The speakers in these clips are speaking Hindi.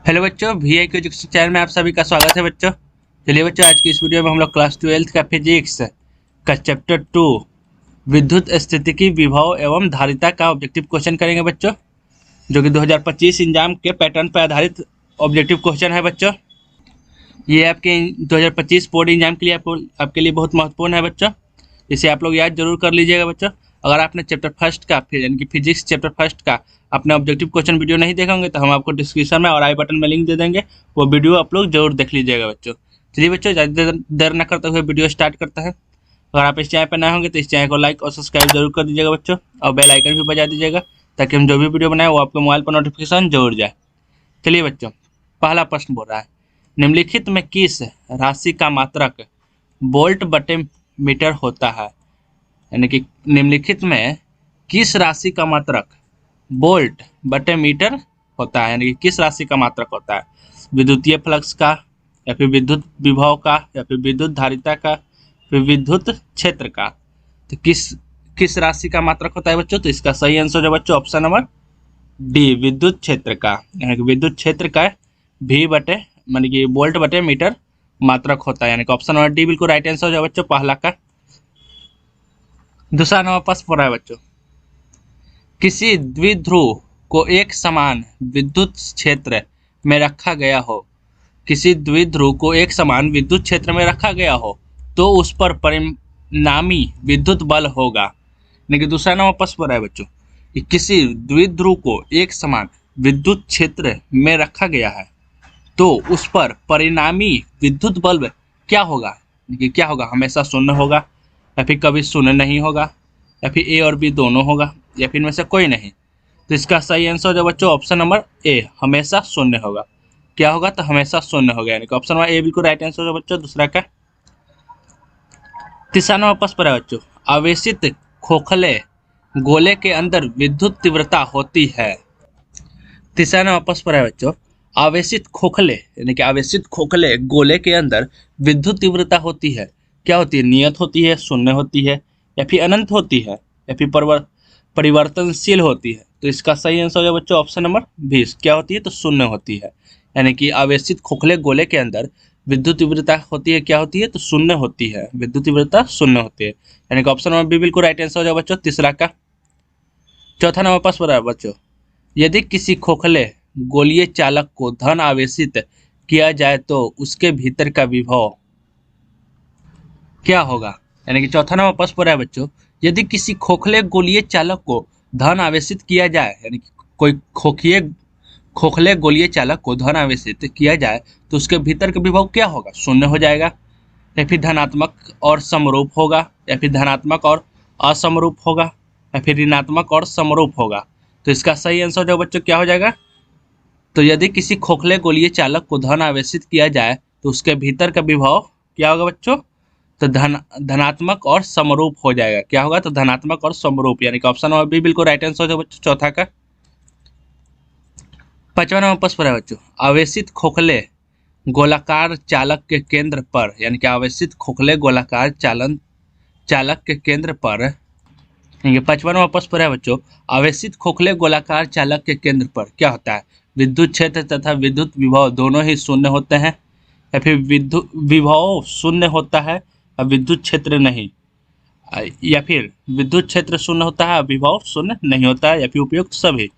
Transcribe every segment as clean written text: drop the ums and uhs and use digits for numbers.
हेलो बच्चों, वीआई के एजुकेशन चैनल में आप सभी का स्वागत है बच्चों। चलिए बच्चों, आज की इस वीडियो में हम लोग क्लास 12 का फिजिक्स का चैप्टर 2 विद्युत स्थितिकी विभव एवं धारिता का ऑब्जेक्टिव क्वेश्चन करेंगे बच्चों, जो कि 2025 एग्जाम के पैटर्न पर आधारित ऑब्जेक्टिव क्वेश्चन है बच्चों। ये आपके 2025 बोर्ड एग्जाम के लिए आपके लिए बहुत महत्वपूर्ण है बच्चों। इसे आप लोग याद जरूर कर लीजिएगा बच्चों। अगर आपने चैप्टर फर्स्ट का यानी कि फिजिक्स चैप्टर फर्स्ट का अपने ऑब्जेक्टिव क्वेश्चन वीडियो नहीं देखा होंगे तो हम आपको डिस्क्रिप्शन में और आई बटन में लिंक दे देंगे, वो वीडियो आप लोग जरूर देख लीजिएगा बच्चों। चलिए बच्चों, ज़्यादा देर न करते हुए वीडियो स्टार्ट करते हैं। अगर आप इस चैनल पर नए होंगे तो इस चैनल को लाइक और सब्सक्राइब जरूर कर दीजिएगा बच्चों, और बेल आइकन भी बजा दीजिएगा ताकि हम जो भी वीडियो बनाए वो आपके मोबाइल पर नोटिफिकेशन जरूर जाए। चलिए बच्चों, पहला प्रश्न बोल रहा है, निम्नलिखित में किस राशि का मात्रक वोल्ट बटे मीटर होता है? यानी कि निम्नलिखित में किस राशि का मात्रक वोल्ट बटे मीटर होता है, यानी कि किस राशि का मात्रक होता है? विद्युतीय फ्लक्स का, या फिर विद्युत विभव का, या फिर विद्युत धारिता का, फिर विद्युत क्षेत्र का। तो किस किस राशि का मात्रक होता है बच्चों? तो इसका सही आंसर है बच्चों ऑप्शन नंबर डी, विद्युत क्षेत्र का। यानी कि विद्युत क्षेत्र का भी बटे यानी कि वोल्ट बटे मीटर मात्रक होता है, यानी कि ऑप्शन नंबर डी बिल्कुल राइट आंसर है बच्चों पहला का। दूसरा नंबर प्रश्न पढ़ा है बच्चों, किसी द्विध्रुव को एक समान विद्युत क्षेत्र में रखा गया हो, किसी द्विध्रुव को एक समान विद्युत क्षेत्र में रखा गया हो तो उस पर परिणामी विद्युत बल होगा। लेकिन दूसरा नंबर प्रश्न पढ़ा है बच्चों कि किसी द्विध्रुव को एक समान विद्युत क्षेत्र में रखा गया है तो उस पर परिणामी विद्युत बल क्या होगा? क्या होगा? हमेशा शून्य होगा, या फिर कभी शून्य नहीं होगा, या फिर ए और बी दोनों होगा, या फिर इनमें से कोई नहीं। तो इसका सही आंसर जो बच्चों ऑप्शन नंबर ए, हमेशा शून्य होगा। क्या होगा? तो हमेशा शून्य होगा, यानी कि ऑप्शन नंबर ए बिल्कुल राइट आंसर है बच्चों दूसरा का। तीसरा नंबर प्रश्न पर है बच्चों, आवेशित खोखले गोले के अंदर विद्युत तीव्रता होती है। तीसरा नंबर प्रश्न पर है बच्चों, आवेशित खोखले यानी कि आवेशित खोखले गोले के अंदर विद्युत तीव्रता होती है। क्या होती है? नियत होती है, शून्य होती है, या फिर अनंत होती है, या फिर परिवर्तनशील होती है। तो इसका सही आंसर है बच्चों ऑप्शन नंबर 20। क्या होती है? तो शून्य होती है। यानी कि आवेशित खोखले गोले के अंदर विद्युत तीव्रता होती है, क्या होती है? तो शून्य होती है, विद्युत तीव्रता शून्य होती है। यानी कि ऑप्शन नंबर बी बिल्कुल राइट आंसर है बच्चों तीसरा का। चौथा नंबर प्रश्न है बच्चों, यदि किसी खोखले गोलीय चालक को धन आवेशित किया जाए तो उसके भीतर का विभव क्या होगा? यानी कि चौथा नंबर प्रश्न पर है बच्चों, यदि किसी खोखले गोलीय चालक को धन आवेशित किया जाए, यानी कि कोई खोखले गोलीय चालक को धन आवेशित किया जाए तो उसके भीतर का विभव क्या होगा? शून्य हो जाएगा, या फिर धनात्मक और समरूप होगा, या फिर धनात्मक और असमरूप होगा, या फिर ऋणात्मक और समरूप होगा। तो इसका सही आंसर जो बच्चों क्या हो जाएगा? तो यदि किसी खोखले गोलीय चालक को धन आवेशित किया जाए तो उसके भीतर का विभव क्या होगा बच्चों? तो धनात्मक और समरूप हो जाएगा। क्या होगा? तो धनात्मक और समरूप, यानी कि ऑप्शन नंबर बी बिल्कुल राइट आंसर है बच्चों चौथा का। पांचवा नंबर प्रश्न है बच्चों, आवेशित खोखले गोलाकार चालक के केंद्र पर, यानी कि आवेशित खोखले गोलाकार चालक के केंद्र पर, यानी कि पांचवा नंबर प्रश्न है बच्चों, आवेशित खोखले गोलाकार चालक के केंद्र पर क्या होता है? विद्युत क्षेत्र तथा विद्युत विभव दोनों ही शून्य होते हैं, या फिर विद्युत विभव शून्य होता है और विद्युत क्षेत्र नहीं, या फिर विद्युत क्षेत्र शून्य होता है और विभव शून्य नहीं होता है, या फिर उपयुक्त सभी।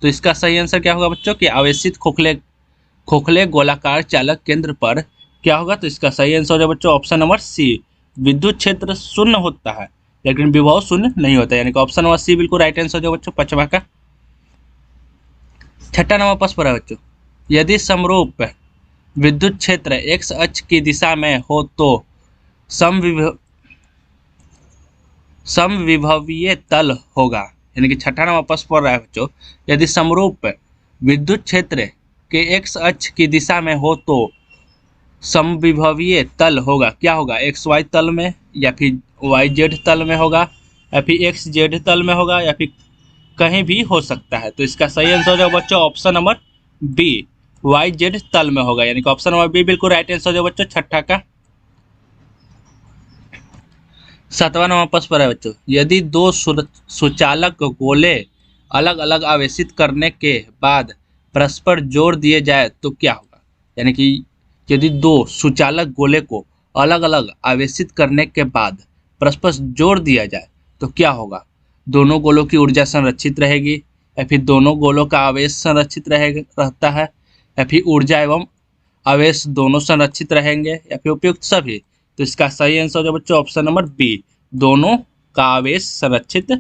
तो इसका सही आंसर क्या होगा बच्चों कि आवेशित खोखले गोलाकार चालक केंद्र पर क्या होगा? तो इसका सही आंसर है बच्चों ऑप्शन नंबर सी, विद्युत क्षेत्र शून्य होता है लेकिन विभव शून्य नहीं होता है, यानी कि ऑप्शन नंबर सी बिल्कुल राइट आंसर जो बच्चों पांचवा का। छठा नंबर प्रश्न पर है बच्चों, यदि समरूप विद्युत क्षेत्र x अक्ष की दिशा में हो तो समविभवीय तल होगा। यानी कि छठा नंबर प्रश्न पर रहा है बच्चों, यदि समरूप विद्युत क्षेत्र के x अक्ष की दिशा में हो तो समविभवीय तल होगा। क्या होगा? एक्स वाई तल में, या फिर वाई जेड तल में होगा, या फिर एक्स जेड तल में होगा, या फिर कहीं भी हो सकता है। तो इसका सही आंसर है बच्चों option number B, Y Z तल में होगा, यानी कि ऑप्शन नंबर बी बिल्कुल राइट आंसर है बच्चों छठा का। सातवां नंबर प्रश्न पर है बच्चों, यदि दो सुचालक गोले अलग अलग आवेशित करने के बाद परस्पर जोड़ दिए जाए तो क्या होगा। यानी कि यदि दो सुचालक गोले को अलग अलग आवेशित करने के बाद परस्पर जोड़ दिया जाए तो क्या होगा। दोनों गोलों की ऊर्जा संरक्षित रहेगी, या फिर दोनों गोलों का आवेश संरक्षित रहता है, या फिर ऊर्जा एवं आवेश दोनों संरक्षित रहेंगे, या फिर उपयुक्त सभी। तो इसका सही आंसर हो जाए बच्चों ऑप्शन नंबर बी, दोनों का आवेश संरक्षित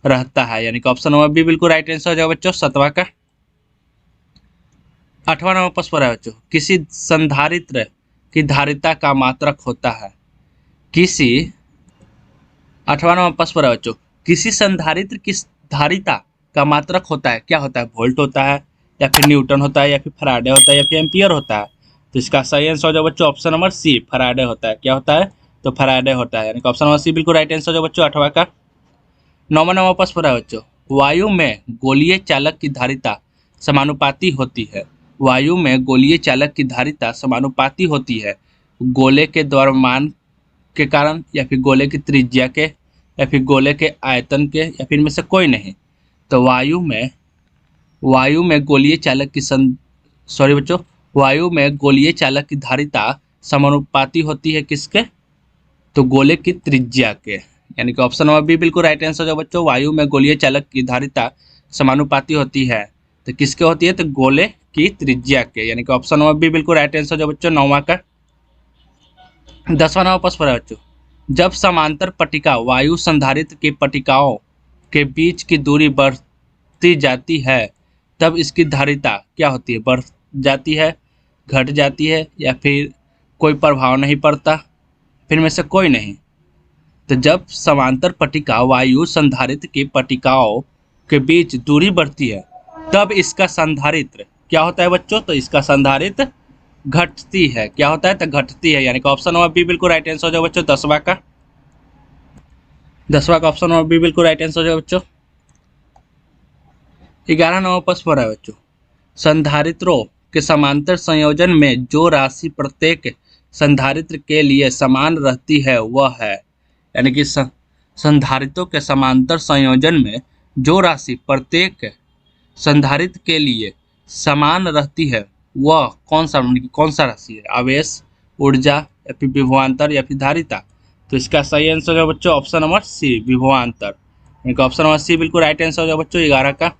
रहता है। यानी कि ऑप्शन नंबर बी बिल्कुल राइट आंसर हो जाएगा बच्चों 7वां का। 8वां नंबर प्रश्न है बच्चों, किसी संधारित्र की धारिता का मात्रक होता है। किसी 8वां नंबर प्रश्न है बच्चों, किसी संधारित्र की धारिता का मात्रक होता है, क्या होता है। वोल्ट होता है, या फिर न्यूटन होता है, या फिर फैराडे होता है, या फिर एम्पियर होता है। तो इसका सही आंसर हो जाए बच्चों ऑप्शन नंबर सी, फैराडे होता है। क्या होता है, तो फैराडे होता है। यानी कि ऑप्शन नंबर सी बिल्कुल राइट आंसर हो जाए बच्चों 8वां का। 9वां नंबर प्रश्न है बच्चों, वायु में गोलीय चालक की धारिता समानुपाती होती है। वायु में गोलीय चालक की धारिता समानुपाती होती है गोले के द्रव्यमान के कारण, या फिर गोले की त्रिज्या के, या फिर गोले के आयतन के, या फिर इनमें से कोई नहीं। तो वायु में गोलीय चालक की सॉरी बच्चों, वायु में गोलीय चालक की धारिता समानुपाती होती है किसके, तो गोले की त्रिज्या के। यानी कि ऑप्शन नंबर बी बिल्कुल राइट आंसर जो बच्चों, वायु में गोलीय चालक की धारिता समानुपाती होती है। तो किसके होती है, तो गोले की त्रिज्या के। यानी कि ऑप्शन नंबर बी बिल्कुल राइट आंसर जो बच्चों 9वां का। 10वां नंबर प्रश्न है बच्चों, जब समांतर पट्टिका वायु संधारित्र की पट्टिकाओं के बीच की दूरी बढ़ती जाती है तब इसकी धारिता क्या होती है, बढ़ जाती है, घट जाती है, या फिर कोई प्रभाव नहीं पड़ता, फिर में से कोई नहीं। तो जब समांतर पट्टिका वायु संधारित्र की पट्टिकाओं के बीच दूरी बढ़ती है तब इसका संधारित्र क्या होता है बच्चों, तो इसका संधारित्र घटती है। क्या होता है, तो घटती है। यानी कि ऑप्शन नंबर बी बिल्कुल राइट आंसर हो जाए बच्चों 10वां का। 10वां का ऑप्शन नंबर बी बिल्कुल राइट आंसर हो जाए बच्चों। 11 नंबर प्रश्न है बच्चों, संधारित्रों के समांतर संयोजन में जो राशि प्रत्येक संधारित्र के लिए समान रहती है वह है। यानी कि संधारित्रों के समांतर संयोजन में जो राशि प्रत्येक संधारित्र के लिए समान रहती है वह कौन सा राशि है। आवेश, ऊर्जा, या फिर विभवांतर, या फिर धारिता। तो इसका सही आंसर है बच्चों ऑप्शन नंबर सी, विभवांतर। यानी ऑप्शन नंबर सी बिल्कुल राइट आंसर हो जाए बच्चों 11 का।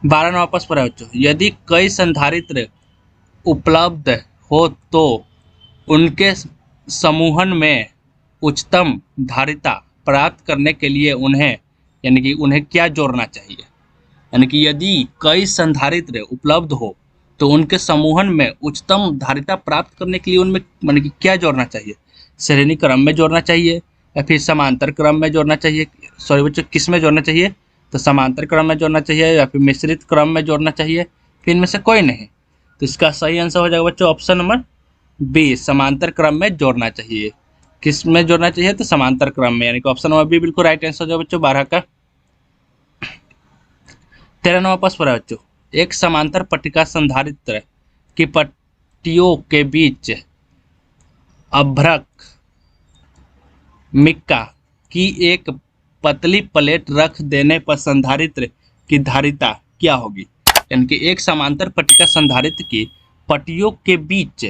12 नंबर प्रश्न है बच्चों, यदि कई संधारित्र उपलब्ध हो तो उनके समूहन में उच्चतम धारिता प्राप्त करने के लिए उन्हें क्या जोड़ना चाहिए। यानी कि यदि कई संधारित्र उपलब्ध हो तो उनके समूहन में उच्चतम धारिता प्राप्त करने के लिए उनमें यानी कि क्या जोड़ना चाहिए। श्रेणी क्रम में जोड़ना चाहिए, या फिर समांतर क्रम में जोड़ना चाहिए। सॉरी बच्चों, किस में जोड़ना चाहिए, तो समांतर क्रम में जोड़ना चाहिए, या फिर मिश्रित क्रम में जोड़ना चाहिए, फिर इनमें से कोई नहीं। तो इसका सही आंसर हो जाएगा बच्चों ऑप्शन नंबर बी, समांतर क्रम में जोड़ना चाहिए। किस में जोड़ना चाहिए, तो समांतर क्रम में। यानी कि ऑप्शन नंबर बी बिल्कुल राइट आंसर हो जाएगा बच्चों 12 का। 13 नंबर प्रश्न है बच्चों, एक समांतर पट्टिका संधारित्र की पट्टियों के बीच अभ्रक मिक्का की एक पतली प्लेट रख देने पर संधारित्र की धारिता क्या होगी। यानी कि एक समांतर पट्टिका संधारित्र की पट्टियों के बीच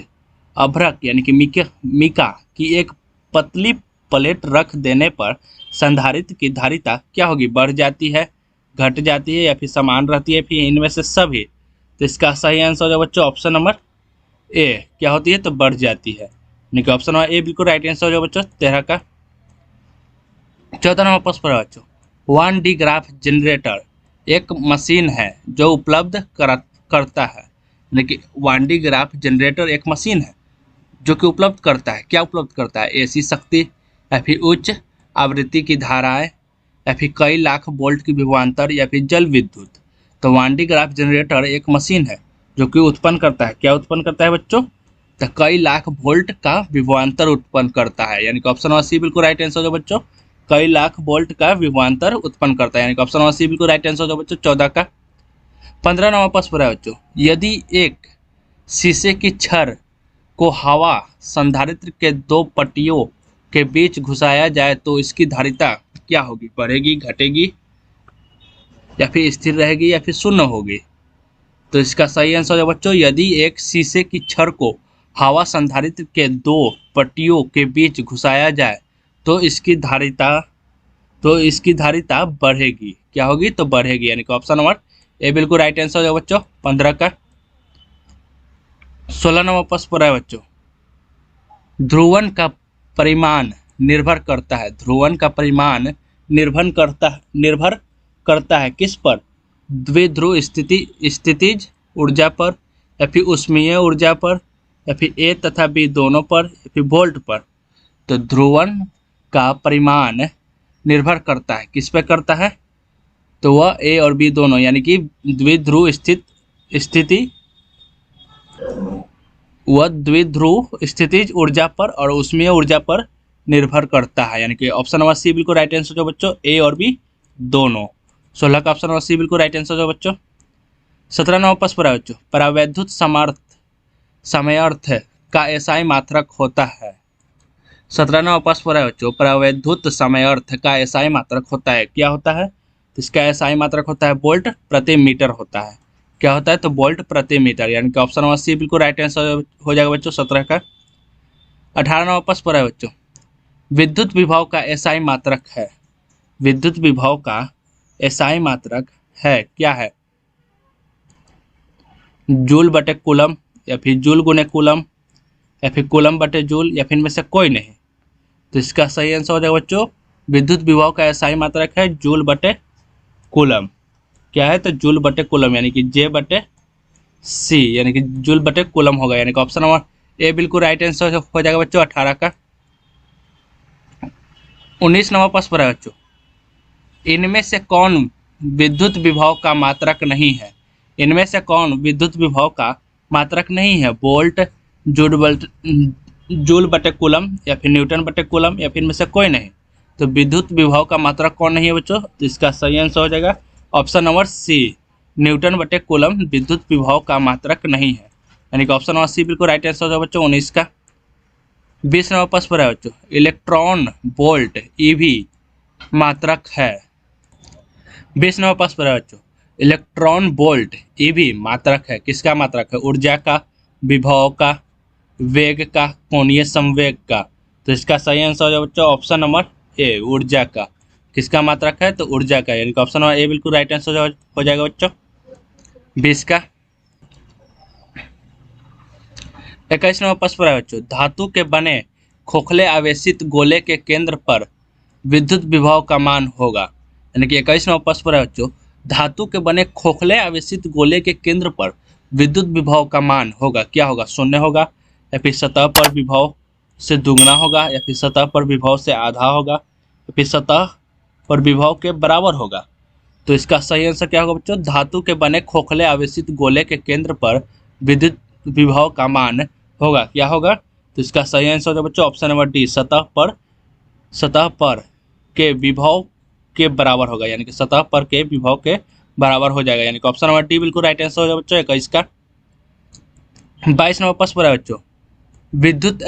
अभ्रक यानी कि मिका की एक पतली प्लेट रख देने पर संधारित्र की धारिता क्या होगी, बढ़ जाती है, घट जाती है, या फिर समान रहती है, फिर इनमें से सभी। तो इसका सही आंसर हो जाए बच्चों ऑप्शन नंबर ए, क्या होती है, तो बढ़ जाती है। यानी कि ऑप्शन नंबर ए बिल्कुल राइट आंसर हो जाए बच्चों 13 का। 14 नंबर प्रश्न है बच्चों, 1D ग्राफ जनरेटर एक मशीन है जो उपलब्ध करता है। यानी कि 1D ग्राफ जनरेटर एक मशीन है जो कि उपलब्ध करता है, क्या उपलब्ध करता है, एसी शक्ति, या फिर उच्च आवृत्ति की धाराएं, या फिर कई लाख वोल्ट की विभवांतर, या फिर जल विद्युत। तो 1D ग्राफ जनरेटर एक मशीन है जो कि उत्पन्न करता है, क्या उत्पन्न करता है बच्चों, तो कई लाख वोल्ट का विभवांतर उत्पन्न करता है। यानी कि ऑप्शन नंबर सी बिल्कुल राइट आंसर हो बच्चों, कई लाख वोल्ट का विभवांतर उत्पन्न करता है। यानी कि ऑप्शन नंबर सी बिल्कुल राइट आंसर हो बच्चों 14 का। 15 नंबर प्रश्न है बच्चों, यदि एक शीशे की छड़ को हवा संधारित्र के दो पट्टियों के बीच घुसाया जाए तो इसकी धारिता क्या होगी, बढ़ेगी, घटेगी, या फिर स्थिर रहेगी, या फिर शून्य होगी। तो इसका सही आंसर है बच्चों, यदि एक शीशे की छड़ को हवा संधारित्र के दो पट्टियों के बीच घुसाया जाए तो इसकी धारिता बढ़ेगी। क्या होगी? तो बढ़ेगी, यानी कि ऑप्शन नंबर ए बिल्कुल राइट आंसर है बच्चों 15 का। 16 नंबर प्रश्न पर है बच्चों, ध्रुवन का परिमाण निर्भर करता है, ध्रुवन का परिमाण निर्भर करता है किस पर? द्विध्रुव स्थितिज ऊर्जा पर, या फिर ऊष्मीय ऊर्जा पर, या फिर ए तथा बी दोनों पर, या फिर वोल्ट पर। तो ध्रुवन का परिमाण निर्भर करता है किस पे करता है? तो वह ए और बी दोनों, यानी कि द्विध्रुव स्थितिज ऊर्जा पर और ऊष्मीय ऊर्जा पर निर्भर करता है, यानी कि ऑप्शन नंबर सी बिल्कुल राइट आंसर जो बच्चों, ए और बी दोनों। 16 का ऑप्शन नंबर सी बिल्कुल राइट आंसर जो बच्चों। 17 नंबर प्रश्न पर है बच्चों, परावैद्युत समयार्थ का एसआई मात्रक होता है। 17 नंबर प्रश्न पर है बच्चों, परावैद्युत समयार्थ का एसआई मात्रक होता है, क्या होता है? तो इसका एसआई मात्रक होता है वोल्ट प्रति मीटर होता है। क्या होता है? तो वोल्ट प्रति मीटर, यानी कि ऑप्शन नंबर सी बिल्कुल राइट आंसर हो जाएगा बच्चों 17 का। 18 नंबर प्रश्न पर है बच्चों, विद्युत विभव का एसआई मात्रक है, विद्युत विभव का एसआई मात्रक है, क्या है? जूल बटे कूलम, या फिर जूल गुने कूलम, या फिर कूलम बटे जूल, या फिर इनमें से कोई नहीं। तो इसका सही आंसर हो जाएगा बच्चों, विद्युत विभव का एसआई मात्रक है जूल बटे कूलम। क्या है? तो जूल बटे कूलम, यानी कि जे बटे सी, यानी कि जूल बटे कूलम होगा, यानी कि ऑप्शन नंबर ए बिल्कुल राइट आंसर हो जाएगा बच्चों 18 का। 19 नंबर प्रश्न पर है बच्चों, इनमें से कौन विद्युत विभव का मात्रक नहीं है? इनमें से कौन विद्युत विभव का मात्रक नहीं है? वोल्ट, जूल बटे कूलम, या फिर न्यूटन बटे कूलम, या फिर इनमें से कोई नहीं। तो विद्युत विभव का मात्रक कौन नहीं है बच्चों? तो इसका सही आंसर हो जाएगा ऑप्शन नंबर सी, न्यूटन बटे कूलम विद्युत विभव का मात्रक नहीं है, यानी कि ऑप्शन नंबर सी बिल्कुल राइट आंसर हो जाएगा बच्चों 19 का। 20 नंबर प्रश्न पर है बच्चों, इलेक्ट्रॉन वोल्ट ईवी मात्रक है। 20 नंबर प्रश्न पर है बच्चों, इलेक्ट्रॉन वोल्ट ईवी मात्रक है, किसका मात्रक है? ऊर्जा का, विभव का, वेग का, कोणीय संवेग का। तो इसका सही आंसर हो जाएगा बच्चों ऑप्शन नंबर ए, ऊर्जा का। किसका मात्रक है? तो ऊर्जा का, यानी कि ऑप्शन नंबर ए बिल्कुल राइट आंसर हो जाएगा बच्चों 20 का। 21 नंबर प्रश्न पर है बच्चों, धातु के बने खोखले आवेशित गोले के केंद्र पर विद्युत विभव का मान होगा, यानी कि 21 नंबर प्रश्न पर है बच्चों, धातु के बने खोखले आवेशित गोले के केंद्र पर विद्युत विभव का मान होगा, क्या होगा? 0 होगा, या फिर सतह पर विभव से दुगना होगा, या फिर सतह पर विभव से आधा होगा, या फिर सतह पर विभव के बराबर होगा। तो इसका सही आंसर क्या होगा बच्चों? धातु के बने खोखले आवेशित गोले के केंद्र पर विद्युत विभव का मान होगा, क्या होगा? तो इसका सही आंसर होगा बच्चों ऑप्शन नंबर डी, सतह पर के विभव के बराबर होगा, यानी कि सतह पर के विभव के बराबर हो जाएगा, यानी कि ऑप्शन नंबर डी बिल्कुल राइट आंसर हो जाएगा बच्चों 21 का। 22 नंबर प्रश्न पर है बच्चों, विद्युत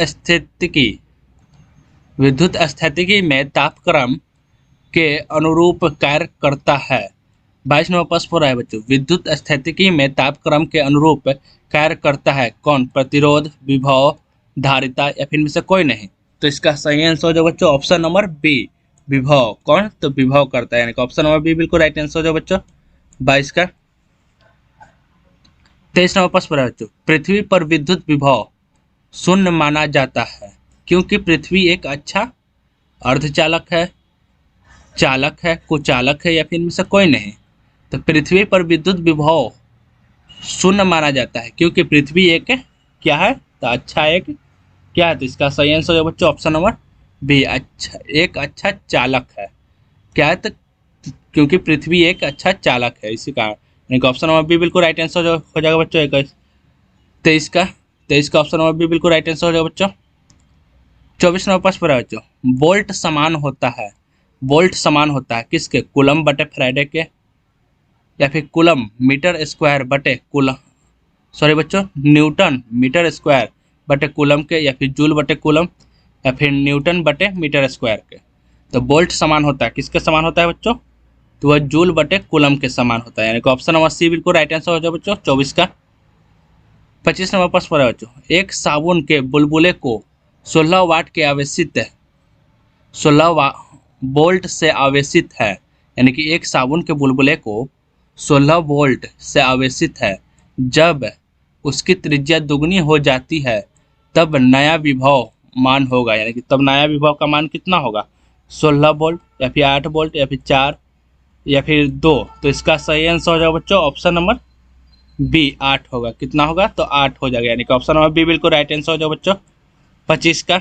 स्थैतिकी में तापक्रम के अनुरूप कार्य करता है। 22 नंबर प्रश्न पर है बच्चों, विद्युत स्थैतिकी में तापक्रम के अनुरूप कार्य करता है कौन? प्रतिरोध, विभव, धारिता, या फिर इनमें से कोई नहीं। तो इसका सही आंसर हो जाएगा बच्चों ऑप्शन नंबर बी, विभव। कौन? तो विभव करता है, यानी कि ऑप्शन नंबर बी बिल्कुल राइट आंसर हो जाएगा बच्चों 22 का। 23 नंबर प्रश्न पर है बच्चों, पृथ्वी पर विद्युत विभव शून्य माना जाता है क्योंकि पृथ्वी एक अच्छा अर्धचालक है, चालक है, कुचालक है, या फिर इनमें से कोई नहीं। तो पृथ्वी पर विद्युत विभव शून्य माना जाता है क्योंकि पृथ्वी एक क्या है? तो अच्छा एक क्या है? तो इसका सही आंसर है बच्चों ऑप्शन नंबर बी, अच्छा एक अच्छा चालक है। क्या है? तो क्योंकि पृथ्वी एक अच्छा चालक है, इसी कारण, यानी कि ऑप्शन नंबर बी बिल्कुल राइट आंसर हो जाएगा बच्चों 23 का ऑप्शन नंबर बी बिल्कुल राइट आंसर हो जाएगा बच्चों। 24 नंबर प्रश्न पर है बच्चों, वोल्ट समान होता है किसके? कूलम बटे फैराडे के, या फिर कूलम मीटर स्क्वायर बटे न्यूटन मीटर स्क्वायर बटे कूलम के, या फिर जूल बटे कूलम, या फिर न्यूटन बटे मीटर स्क्वायर के। तो वोल्ट समान होता है किसके समान होता है बच्चों? तो वह जूल बटे कूलम के समान होता है, यानी कि ऑप्शन नंबर सी बिल्कुल राइट आंसर हो जाए बच्चों 24 का। 25 नंबर प्रश्न है बच्चों, एक साबुन के बुलबुले को 16 वाट के आवेशित 16 वोल्ट से आवेशित है, यानी कि एक साबुन के बुलबुले को 16 वोल्ट से आवेशित है, जब उसकी त्रिज्या दुगनी हो जाती है तब नया विभव मान होगा, यानी कि तब नया विभव का मान कितना होगा, 16 वोल्ट या फिर 8 वोल्ट या फिर 4 या फिर 2। तो इसका सही आंसर हो जाएगा बच्चों ऑप्शन नंबर बी 8 होगा। कितना होगा, तो 8 हो जाएगा, यानी कि ऑप्शन नंबर बी बिल्कुल राइट आंसर हो जाएगा बच्चों 25 का।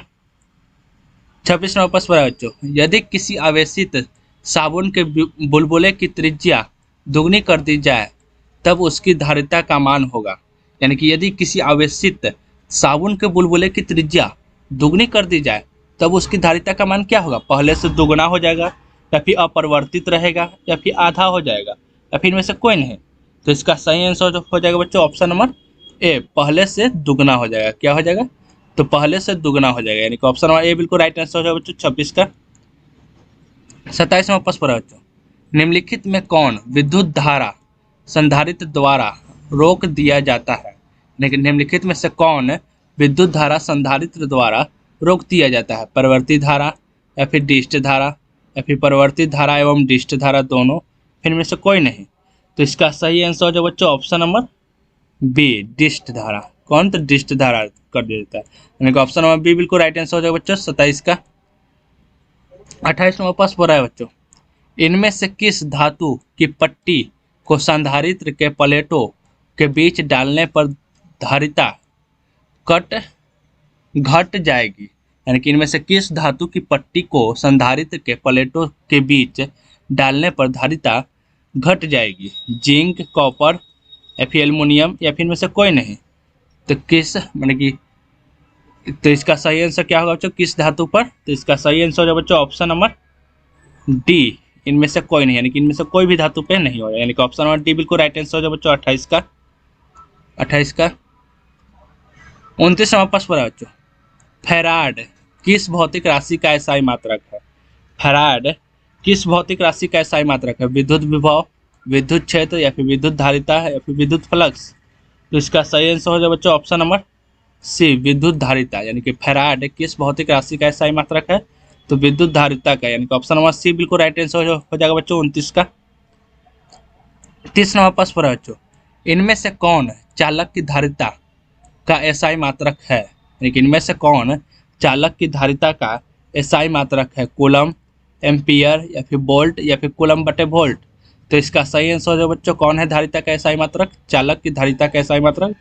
26 नंबर प्रश्न है बच्चों, यदि किसी आवेशित साबुन के बुलबुले की त्रिज्या दुगनी कर दी जाए तब उसकी धारिता का मान होगा, यानी कि यदि किसी आवेशित साबुन के बुलबुले की त्रिज्या दुगनी कर दी जाए तब उसकी धारिता का मान क्या होगा, पहले से दुगना हो जाएगा या फिर अपरिवर्तित रहेगा या फिर आधा हो जाएगा या फिर इनमें से कोई नहीं। तो इसका सही आंसर हो जाएगा बच्चों ऑप्शन नंबर ए, पहले से दुगना हो जाएगा। क्या हो जाएगा, तो पहले से दुगना हो जाएगा, यानी कि ऑप्शन नंबर ए बिल्कुल राइट आंसर हो जाएगा बच्चों 26 का। 27 नंबर प्रश्न है बच्चों, निम्नलिखित में कौन विद्युत धारा संधारित्र द्वारा रोक दिया जाता है, लेकिन निम्नलिखित में से कौन विद्युत धारा संधारित्र द्वारा रोक दिया जाता है, परिवर्ती धारा या फिर डिस्ट धारा या फिर परिवर्तित धारा एवं डिस्ट धारा दोनों, फिर इनमें से कोई नहीं। तो इसका सही आंसर हो जाए बच्चों ऑप्शन नंबर बी डिस्ट धारा। कौन, तो डिस्ट धारा कर देता है, यानी कि ऑप्शन नंबर बी बिल्कुल राइट आंसर हो जाएगा बच्चों 27 का। 28 नंबर पास हो रहा है बच्चों, इनमें से किस धातु की पट्टी को संधारित्र के प्लेटों के बीच डालने पर धारिता घट जाएगी, यानी कि इनमें से किस धातु की पट्टी को संधारित्र के प्लेटों के बीच डालने पर धारिता घट जाएगी, जिंक, कॉपर या फिर एल्युमिनियम या फिर इनमें से कोई नहीं। तो किस, यानी कि तो इसका सही आंसर क्या होगा बच्चों, किस धातु पर, तो इसका सही आंसर हो जाएगा बच्चों ऑप्शन नंबर डी, इनमें से कोई नहीं, यानी कि इनमें से कोई भी धातु पे नहीं होगा, यानी कि ऑप्शन नंबर डी बिल्कुल राइट आंसर हो जाएगा बच्चों 28 का। 29 नंबर प्रश्न है बच्चों, फैराड किस भौतिक राशि का एसआई मात्रक है, फैराड किस भौतिक राशि का एसआई मात्रक है, विद्युत विभव, विद्युत क्षेत्र या फिर विद्युत धारिता या फिर विद्युत फ्लक्स। तो इसका सही आंसर हो जाएगा बच्चों ऑप्शन नंबर सी विद्युत धारिता, यानी कि फैराड किस भौतिक राशि का एसआई मात्रक है, तो विद्युत धारिता का, यानी कि ऑप्शन नंबर सी बिल्कुल राइट आंसर हो जाएगा बच्चों 29 का। 30 नंबर प्रश्न है बच्चों, इनमें से कौन चालक की धारिता का एसआई मात्रक है, लेकिन इनमें से कौन चालक की धारिता का एसआई मात्रक है, कूलम, एम्पियर या फिर वोल्ट या फिर कूलम बटे वोल्ट। तो इसका सही आंसर हो जाएगा बच्चों कौन है धारिता का एसआई मात्रक, चालक की धारिता का एसआई मात्रक।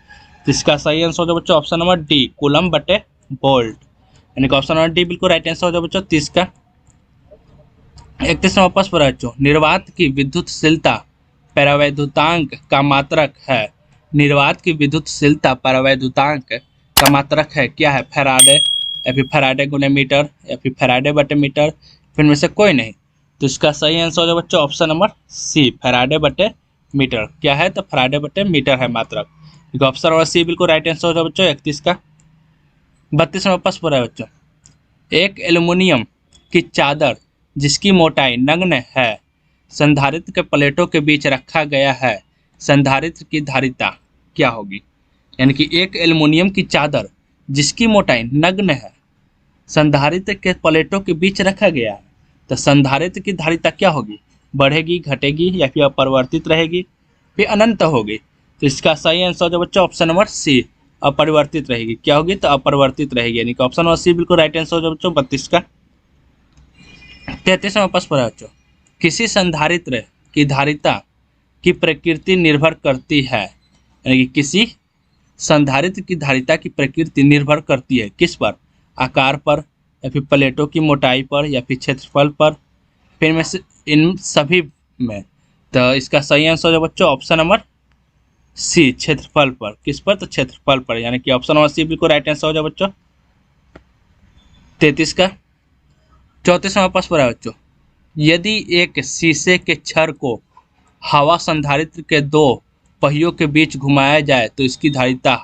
तो इसका सही आंसर हो जाएगा बच्चों ऑप्शन नंबर डी कूलम बटे वोल्ट, यानी कि ऑप्शन नंबर डी बिल्कुल राइट आंसर हो जाएगा बच्चों 30 का। 31 नंबर प्रश्न है बच्चों, निर्वात की विद्युतशीलता परावैद्युतांक का मात्रक है, निर्वात की विद्युतशीलता परावैद्युतांक का मात्रक है, क्या है, फैराडे या फिर फैराडे गुने मीटर या फिर फैराडे बटे मीटर, फिर में से कोई नहीं। तो इसका सही आंसर हो जाएगा बच्चों ऑप्शन नंबर सी फैराडे बटे मीटर। क्या है, तो फैराडे बटे मीटर है मात्रक, ऑप्शन नंबर सी बिल्कुल राइट आंसर हो जाएगा बच्चों 31 का। 32 नंबर प्रश्न है बच्चों, एक एल्युमिनियम की चादर जिसकी मोटाई नगण्य है संधारित्र के प्लेटों के बीच रखा गया है, संधारित्र की धारिता क्या होगी, यानी कि एक एल्युमिनियम की चादर जिसकी मोटाई नगण्य है संधारित्र के प्लेटों के बीच रखा गया है, तो संधारित्र की धारिता क्या होगी, बढ़ेगी, घटेगी या फिर अपरिवर्तित रहेगी, फिर अनंत होगी। तो इसका सही आंसर जो बच्चों ऑप्शन नंबर सी अपरिवर्तित रहेगी। क्या होगी, तो अपरिवर्तित रहेगी, यानी कि ऑप्शन नंबर सी बिल्कुल राइट आंसर हो जाए बच्चों 32 का। 33 नंबर प्रश्न है बच्चों, किसी संधारित्र की धारिता की प्रकृति निर्भर करती है, यानी कि किसी संधारित्र की धारिता की प्रकृति निर्भर करती है किस पर, आकार पर या फिर प्लेटों की मोटाई पर या फिर क्षेत्रफल पर, फिर में से इन सभी में। तो इसका सही आंसर है बच्चों ऑप्शन नंबर सी क्षेत्रफल पर। किस पर, तो क्षेत्रफल पर, यानी कि ऑप्शन नंबर सी बिल्कुल राइट आंसर हो जाए बच्चों 33 का। 34 नंबर प्रश्न है बच्चों, यदि एक शीशे के छड़ को हवा संधारित्र के दो पहियों के बीच घुमाया जाए तो इसकी धारिता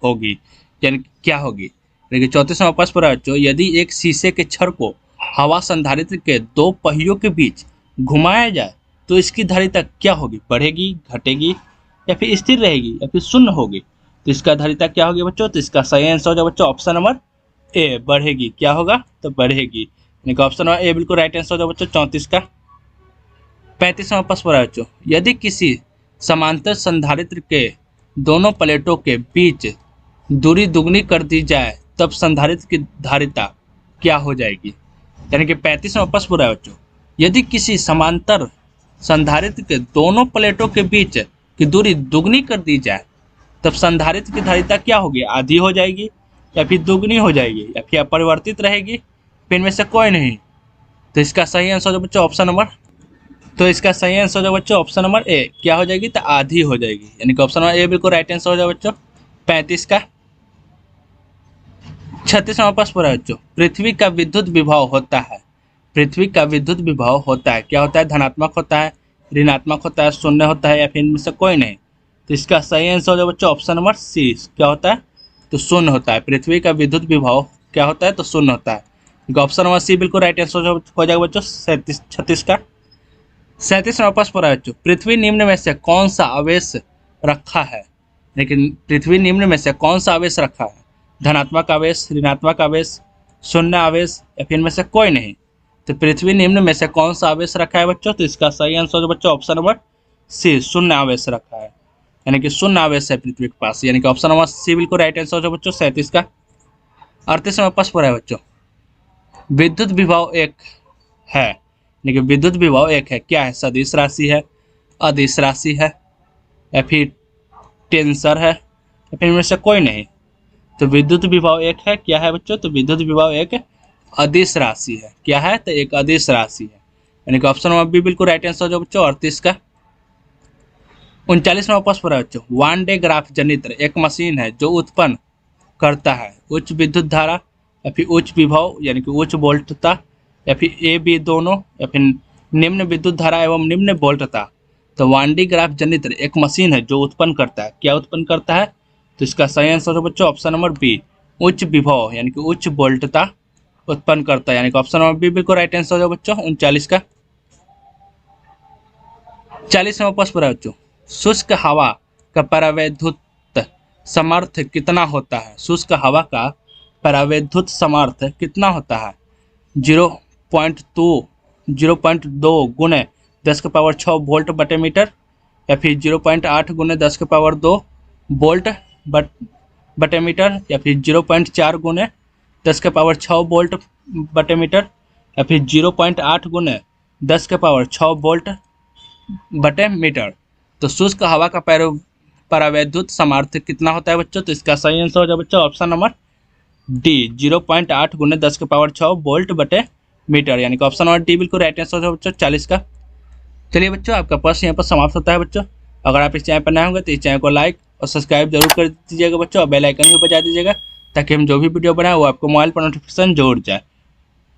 होगी, यानी क्या होगी, लेकिन 34 नंबर प्रश्न है बच्चों, यदि एक शीशे के छड़ को हवा संधारित्र के दो पहियों के बीच घुमाया जाए तो इसकी धारिता क्या होगी, बढ़ेगी, घटेगी या फिर स्थिर रहेगी या फिर शून्य होगी। तो इसका धारिता क्या होगी बच्चों, तो इसका सही आंसर हो जाएगा बच्चों ऑप्शन नंबर ए, बढ़ेगी। क्या होगा, तो बढ़ेगी, यानी कि ऑप्शन नंबर ए बिल्कुल राइट आंसर हो जाएगा बच्चों 34 का। 35वां प्रश्न है बच्चों, यदि किसी समांतर संधारित्र के दोनों प्लेटों के बीच दूरी दुगनी कर दी जाए तब संधारित्र की धारिता क्या हो जाएगी। यानी कि 35वां प्रश्न पूरा है बच्चों, यदि किसी समांतर संधारित्र के दोनों प्लेटों के बीच की दूरी दुगनी कर दी जाए तब संधारित्र की धारिता क्या होगी, आधी हो जाएगी या फिर दुगनी हो जाएगी या फिर अपरिवर्तित रहेगी, फिर इनमें से कोई नहीं। तो इसका सही आंसर हो बच्चों ऑप्शन नंबर, तो इसका सही आंसर हो बच्चों ऑप्शन नंबर ए, क्या हो जाएगी, तो आधी हो जाएगी, यानी कि ऑप्शन नंबर ए बिल्कुल राइट आंसर हो जाएगा बच्चों 35 का। 36वां प्रश्न पूरा बच्चों, पृथ्वी का विद्युत विभव होता है, पृथ्वी का विद्युत विभव होता है, क्या होता है, धनात्मक होता है, ऋणात्मक होता है, शून्य होता है या फिर इनमें से कोई नहीं। तो इसका सही आंसर हो जाएगा बच्चों ऑप्शन नंबर सी, क्या होता है, तो शून्य होता है। पृथ्वी का विद्युत विभव क्या होता है, तो शून्य होता है। ऑप्शन नंबर सी बिल्कुल राइट आंसर हो जाएगा बच्चों 36 का। 37वां प्रश्न पूरा बच्चों, पृथ्वी निम्न में से कौन सा आवेश रखा है, लेकिन पृथ्वी निम्न में से कौन सा आवेश रखा है, धनात्मक आवेश, ऋणात्मक आवेश, शून्य आवेश या फिर इनमें से कोई नहीं। तो पृथ्वी निम्न में से कौन सा आवेश रखा है बच्चों, तो इसका सही आंसर बच्चों ऑप्शन नंबर सी, शून्य आवेश रखा है, यानी कि शून्य आवेश है पृथ्वी के पास, यानी कि ऑप्शन नंबर सी बिल्कुल राइट आंसर हो बच्चों 37 का। 38वां प्रश्न पूरा है बच्चों, विद्युत विभव एक है, यानी कि विद्युत विभव एक है, क्या है, सदिश राशि है, अदिश राशि है या फिर टेंसर है या फिर इनमें से कोई नहीं। तो विद्युत विभव एक है, क्या है बच्चों, तो विद्युत विभव एक अदिश राशि है, क्या है, तो एक अदिश राशि है, यानी कि ऑप्शन नंबर बी बिल्कुल राइट आंसर हो बच्चों 38 का। 39वां प्रश्न पूरा बच्चों, वन डे ग्राफ जनित्र एक मशीन है जो उत्पन्न करता है उच्च विद्युत धारा या फिर उच्च विभव यानी कि उच्च वोल्टता या फिर ए बी दोनों या फिर निम्न विद्युत धारा एवं निम्न वोल्टता। तो वन डी ग्राफ जनित्र एक मशीन है जो उत्पन्न करता है, क्या उत्पन्न करता है, तो इसका सही आंसर हो बच्चों ऑप्शन नंबर बी, उच्च विभव यानी कि उच्च वोल्टता उत्पन्न करता है, यानी कि ऑप्शन नंबर बी बिल्कुल राइट आंसर हो बच्चों 39 का। 40वां प्रश्न पूरा बच्चों, शुष्क हवा का परावैद्युत सामर्थ्य कितना होता है, शुष्क हवा का परावैद्युत सामर्थ्य कितना होता है, 0.2 गुने 10⁻6 वोल्ट बटे मीटर या फिर 0.8 गुने 10⁻2 वोल्ट बटे मीटर या फिर 0.4 गुने 10⁻6 वोल्ट बटे मीटर या फिर 0.8 गुने 10⁻6 वोल्ट बटे मीटर। तो शुष्क हवा का परावैद्युत सामर्थ्य कितना होता है बच्चों, तो इसका सही आंसर हो जाए बच्चों ऑप्शन नंबर डी, 0.8 गुने 10⁻6 वोल्ट बटे मीटर, यानी कि ऑप्शन नंबर डी बिल्कुल राइट आंसर हो बच्चों 40 का। चलिए बच्चों आपका प्रश्न यहाँ पर समाप्त होता है बच्चों। अगर आप इस चैनल पर नए होंगे तो इस चैनल को लाइक और सब्सक्राइब जरूर कर दीजिएगा बच्चों, और बेल आइकन भी बजा दीजिएगा ताकि हम जो भी वीडियो बनाए वो आपको मोबाइल पर नोटिफिकेशन जरूर जाए।